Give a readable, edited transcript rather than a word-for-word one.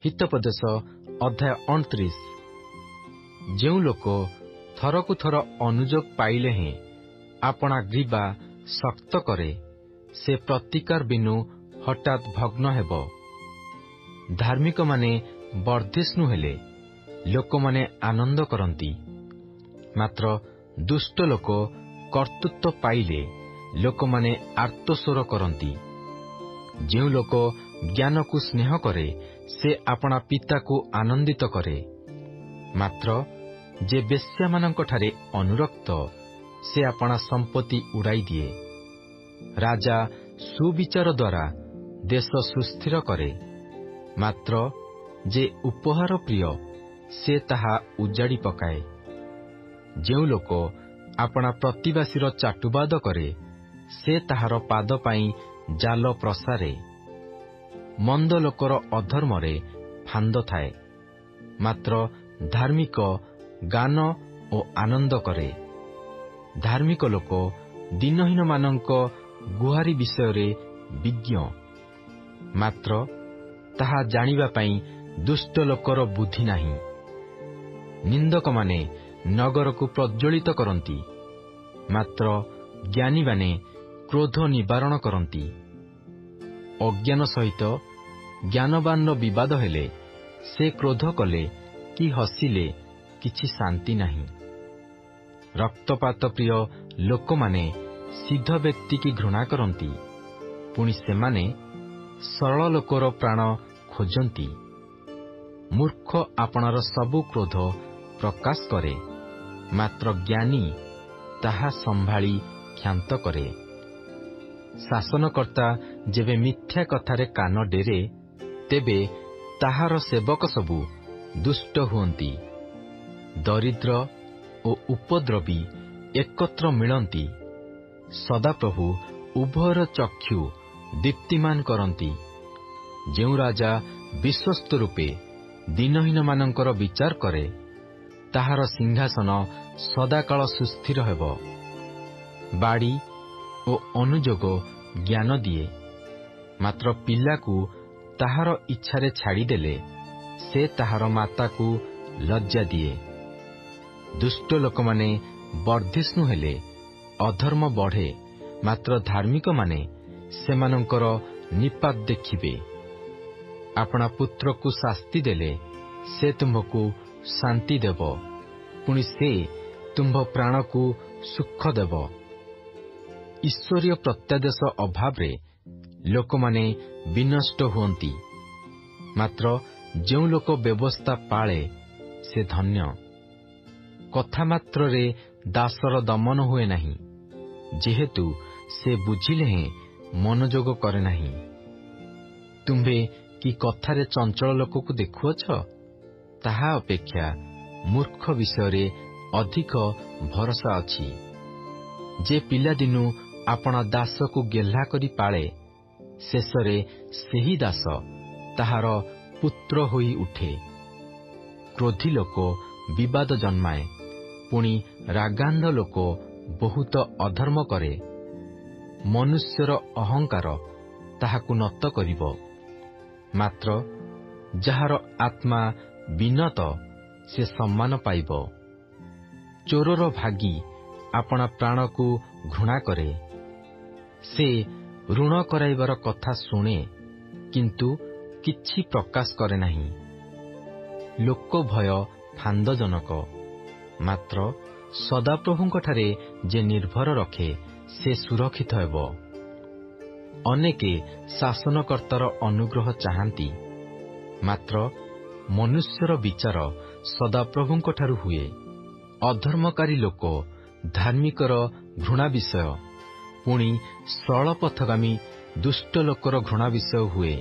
ହିତୋପଦେଶ ଅଧ୍ୟାୟ 29। ଯେଉଁ ଲୋକ ଥରକୁ ଥର ଅନୁଯୋଗ ପାଇଲେ ହେଁ ଆପଣା ଗ୍ରୀବା ଶକ୍ତ କରେ, ସେ ପ୍ରତିକାର ବିନୁ ହଠାତ୍ ଭଗ୍ନ ହେବ। ଧାର୍ମିକମାନେ ବର୍ଦ୍ଧିଷ୍ଣୁ ହେଲେ ଲୋକମାନେ ଆନନ୍ଦ କରନ୍ତି, ମାତ୍ର ଦୁଷ୍ଟ ଲୋକ କର୍ତ୍ତୃତ୍ୱ ପାଇଲେ ଲୋକମାନେ ଆର୍ତ୍ତସ୍ୱର କରନ୍ତି। ଯେଉଁ ଲୋକ ଜ୍ଞାନକୁ ସ୍ନେହ କରେ, ସେ ଆପଣା ପିତାକୁ ଆନନ୍ଦିତ କରେ, ମାତ୍ର ଯେ ବେଶ୍ୟାମାନଙ୍କଠାରେ ଅନୁରକ୍ତ, ସେ ଆପଣା ସମ୍ପତ୍ତି ଉଡ଼ାଇ ଦିଏ। ରାଜା ସୁବିଚାର ଦ୍ୱାରା ଦେଶ ସୁସ୍ଥିର କରେ, ମାତ୍ର ଯେ ଉପହାର ପ୍ରିୟ, ସେ ତାହା ଉଜାଡ଼ି ପକାଏ। ଯେଉଁ ଲୋକ ଆପଣା ପ୍ରତିବାସୀର ଚାଟୁବାଦ କରେ, ସେ ତାହାର ପାଦ ପାଇଁ ଜାଲ ପ୍ରସାରେ। ମନ୍ଦ ଲୋକର ଅଧର୍ମରେ ଫାନ୍ଦ ଥାଏ, ମାତ୍ର ଧାର୍ମିକ ଗାନ ଓ ଆନନ୍ଦ କରେ। ଧାର୍ମିକ ଲୋକ ଦିନହୀନମାନଙ୍କ ଗୁହାରି ବିଷୟରେ ବିଜ୍ଞ, ମାତ୍ର ତାହା ଜାଣିବା ପାଇଁ ଦୁଷ୍ଟ ଲୋକର ବୁଦ୍ଧି ନାହିଁ। ନିନ୍ଦକମାନେ ନଗରକୁ ପ୍ରଜ୍ୱଳିତ କରନ୍ତି, ମାତ୍ର ଜ୍ଞାନୀମାନେ କ୍ରୋଧ ନିବାରଣ କରନ୍ତି। ଅଜ୍ଞାନ ସହିତ ଜ୍ଞାନବାନର ବିବାଦ ହେଲେ, ସେ କ୍ରୋଧ କଲେ କି ହସିଲେ କିଛି ଶାନ୍ତି ନାହିଁ। ରକ୍ତପାତ ପ୍ରିୟ ଲୋକମାନେ ସିଦ୍ଧ ବ୍ୟକ୍ତିକି ଘୃଣା କରନ୍ତି, ପୁଣି ସେମାନେ ସରଳ ଲୋକର ପ୍ରାଣ ଖୋଜନ୍ତି। ମୂର୍ଖ ଆପଣାର ସବୁ କ୍ରୋଧ ପ୍ରକାଶ କରେ, ମାତ୍ର ଜ୍ଞାନୀ ତାହା ସମ୍ଭାଳି କ୍ଷାନ୍ତ କରେ। ଶାସନକର୍ତ୍ତା ଯେବେ ମିଥ୍ୟା କଥାରେ କାନ ଡେରେ, ତେବେ ତାହାର ସେବକ ସବୁ ଦୁଷ୍ଟ ହୁଅନ୍ତି। ଦରିଦ୍ର ଓ ଉପଦ୍ରବୀ ଏକତ୍ର ମିଳନ୍ତି, ସଦାପ୍ରଭୁ ଉଭୟର ଚକ୍ଷୁ ଦୀପ୍ତିମାନ କରନ୍ତି। ଯେଉଁ ରାଜା ବିଶ୍ୱସ୍ତ ରୂପେ ଦିନହୀନମାନଙ୍କର ବିଚାର କରେ, ତାହାର ସିଂହାସନ ସଦାକାଳ ସୁସ୍ଥିର ହେବ। ବାଡ଼ି ଓ ଅନୁଯୋଗ ଜ୍ଞାନ ଦିଏ, ମାତ୍ର ପିଲାକୁ ତାହାର ଇଚ୍ଛାରେ ଛାଡ଼ିଦେଲେ, ସେ ତାହାର ମାତାକୁ ଲଜ୍ଜା ଦିଏ। ଦୁଷ୍ଟ ଲୋକମାନେ ବର୍ଦ୍ଧିଷ୍ଣୁ ହେଲେ ଅଧର୍ମ ବଢ଼େ, ମାତ୍ର ଧାର୍ମିକମାନେ ସେମାନଙ୍କର ନିପାତ ଦେଖିବେ। ଆପଣା ପୁତ୍ରକୁ ଶାସ୍ତି ଦେଲେ, ସେ ତୁମ୍ଭକୁ ଶାନ୍ତି ଦେବ, ପୁଣି ସେ ତୁମ୍ଭ ପ୍ରାଣକୁ ସୁଖ ଦେବ। ଈଶ୍ୱରୀୟ ପ୍ରତ୍ୟାଦେଶ ଅଭାବରେ ଲୋକମାନେ ବିନଷ୍ଟ ହୁଅନ୍ତି, ମାତ୍ର ଯେଉଁ ଲୋକ ବ୍ୟବସ୍ଥା ପାଳେ, ସେ ଧନ୍ୟ। କଥା ମାତ୍ରରେ ଦାସର ଦମନ ହୁଏ ନାହିଁ, ଯେହେତୁ ସେ ବୁଝିଲେ ହେଁ ମନୋଯୋଗ କରେ ନାହିଁ। ତୁମ୍ଭେ କି କଥାରେ ଚଞ୍ଚଳ ଲୋକକୁ ଦେଖୁଅଛ? ତାହା ଅପେକ୍ଷା ମୂର୍ଖ ବିଷୟରେ ଅଧିକ ଭରସା ଅଛି। ଯେ ପିଲାଦିନୁ ଆପଣା ଦାସକୁ ଗେହ୍ଲା କରି ପାଳେ, ଶେଷରେ ସେହି ଦାସ ତାହାର ପୁତ୍ର ହୋଇ ଉଠେ। କ୍ରୋଧୀ ଲୋକ ବିବାଦ ଜନ୍ମାଏ, ପୁଣି ରାଗାନ୍ଧ ଲୋକ ବହୁତ ଅଧର୍ମ କରେ। ମନୁଷ୍ୟର ଅହଙ୍କାର ତାହାକୁ ନତ କରିବ, ମାତ୍ର ଯାହାର ଆତ୍ମା ବିନତ, ସେ ସମ୍ମାନ ପାଇବ। ଚୋରର ଭାଗୀ ଆପଣା ପ୍ରାଣକୁ ଘୃଣା କରେ। ସେ ଋଣ କରାଇବାର କଥା ଶୁଣେ, କିନ୍ତୁ କିଛି ପ୍ରକାଶ କରେ ନାହିଁ। ଲୋକ ଭୟ ଫାନ୍ଦଜନକ, ମାତ୍ର ସଦାପ୍ରଭୁଙ୍କଠାରେ ଯେ ନିର୍ଭର ରଖେ, ସେ ସୁରକ୍ଷିତ ହେବ। ଅନେକେ ଶାସନକର୍ତ୍ତାର ଅନୁଗ୍ରହ ଚାହାନ୍ତି, ମାତ୍ର ମନୁଷ୍ୟର ବିଚାର ସଦାପ୍ରଭୁଙ୍କଠାରୁ ହୁଏ। ଅଧର୍ମକାରୀ ଲୋକ ଧାର୍ମିକର ଘୃଣା ବିଷୟ, ପୁଣି ସରଳ ପଥଗାମୀ ଦୁଷ୍ଟ ଲୋକର ଘୃଣା ବିଷୟ ହୁଏ।